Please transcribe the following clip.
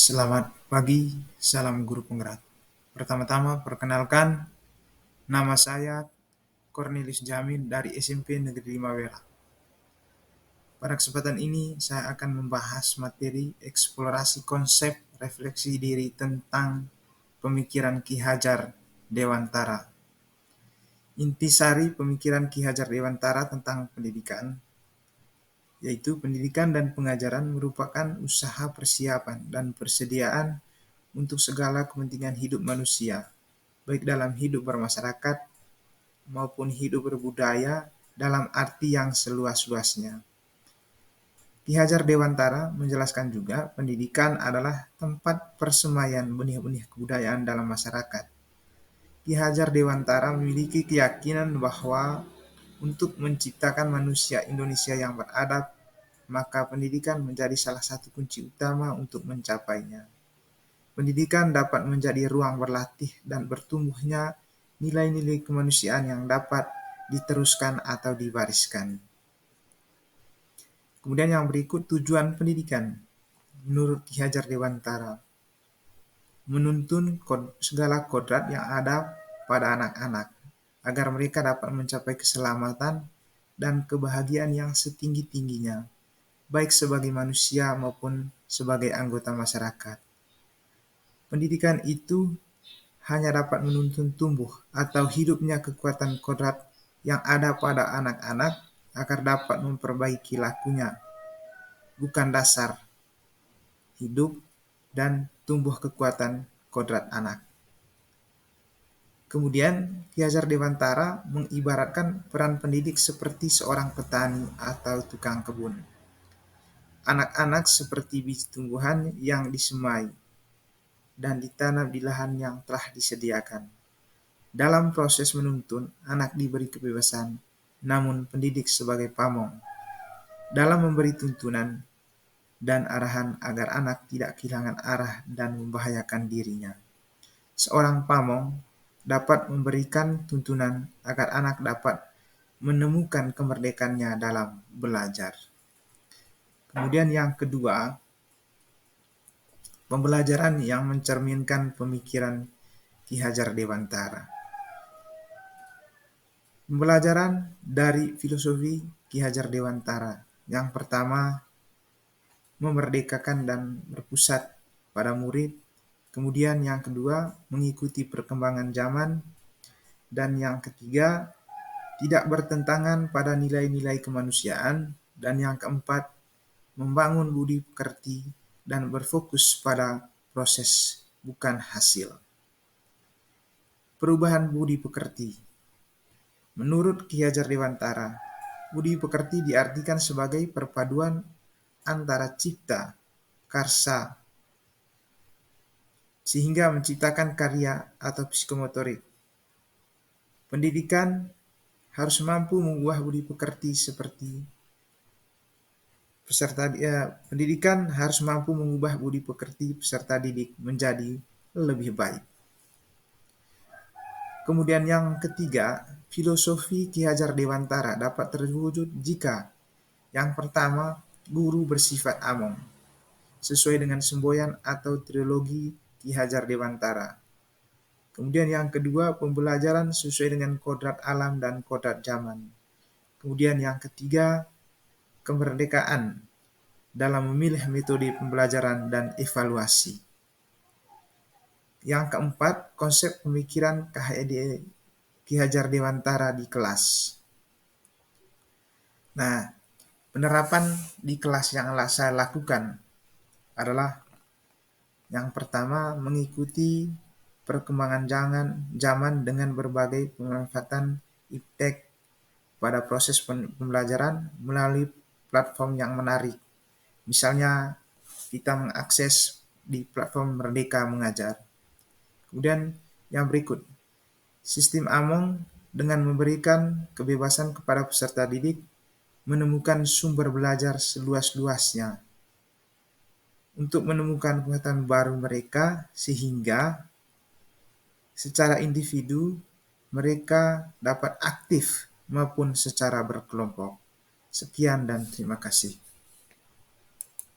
Selamat pagi, salam guru penggerak. Pertama-tama perkenalkan, nama saya Cornelius Jamin dari SMP Negeri 5 Wela. Pada kesempatan ini saya akan membahas materi eksplorasi konsep refleksi diri tentang pemikiran Ki Hajar Dewantara. Intisari pemikiran Ki Hajar Dewantara tentang pendidikan, yaitu pendidikan dan pengajaran merupakan usaha persiapan dan persediaan untuk segala kepentingan hidup manusia, baik dalam hidup bermasyarakat maupun hidup berbudaya dalam arti yang seluas-luasnya. Ki Hajar Dewantara menjelaskan juga pendidikan adalah tempat persemaian benih-benih kebudayaan dalam masyarakat. Ki Hajar Dewantara memiliki keyakinan bahwa untuk menciptakan manusia Indonesia yang beradab, maka pendidikan menjadi salah satu kunci utama untuk mencapainya. Pendidikan dapat menjadi ruang berlatih dan bertumbuhnya nilai-nilai kemanusiaan yang dapat diteruskan atau diwariskan. Kemudian yang berikut tujuan pendidikan. Menurut Ki Hajar Dewantara, menuntun segala kodrat yang ada pada anak-anak, agar mereka dapat mencapai keselamatan dan kebahagiaan yang setinggi-tingginya, baik sebagai manusia maupun sebagai anggota masyarakat. Pendidikan itu hanya dapat menuntun tumbuh atau hidupnya kekuatan kodrat yang ada pada anak-anak agar dapat memperbaiki lakunya, bukan dasar hidup dan tumbuh kekuatan kodrat anak. Kemudian Ki Hajar Dewantara mengibaratkan peran pendidik seperti seorang petani atau tukang kebun. Anak-anak seperti biji tumbuhan yang disemai dan ditanam di lahan yang telah disediakan. Dalam proses menuntun, anak diberi kebebasan, namun pendidik sebagai pamong dalam memberi tuntunan dan arahan agar anak tidak kehilangan arah dan membahayakan dirinya. Seorang pamong dapat memberikan tuntunan agar anak dapat menemukan kemerdekaannya dalam belajar. Kemudian yang kedua, pembelajaran yang mencerminkan pemikiran Ki Hajar Dewantara. Pembelajaran dari filosofi Ki Hajar Dewantara. Yang pertama, memerdekakan dan berpusat pada murid. Kemudian yang kedua, mengikuti perkembangan zaman. Dan yang ketiga, tidak bertentangan pada nilai-nilai kemanusiaan. Dan yang keempat, membangun budi pekerti dan berfokus pada proses, bukan hasil. Perubahan budi pekerti. Menurut Ki Hajar Dewantara, budi pekerti diartikan sebagai perpaduan antara cipta, karsa, sehingga menciptakan karya atau psikomotorik. Pendidikan harus mampu mengubah budi pekerti seperti pendidikan harus mampu mengubah budi pekerti peserta didik menjadi lebih baik. Kemudian yang ketiga, filosofi Ki Hajar Dewantara dapat terwujud jika yang pertama, guru bersifat among, sesuai dengan semboyan atau trilogi Ki Hajar Dewantara. Kemudian yang kedua, pembelajaran sesuai dengan kodrat alam dan kodrat zaman. Kemudian yang ketiga, kemerdekaan dalam memilih metode pembelajaran dan evaluasi. Yang keempat, konsep pemikiran Ki Hajar Dewantara di kelas. Nah, penerapan di kelas yang saya lakukan adalah yang pertama, mengikuti perkembangan zaman dengan berbagai pemanfaatan iptek pada proses pembelajaran melalui platform yang menarik. Misalnya, kita mengakses di platform Merdeka Mengajar. Kemudian yang berikut, sistem Among dengan memberikan kebebasan kepada peserta didik menemukan sumber belajar seluas-luasnya untuk menemukan pengetahuan baru mereka, sehingga secara individu mereka dapat aktif maupun secara berkelompok. Sekian dan terima kasih.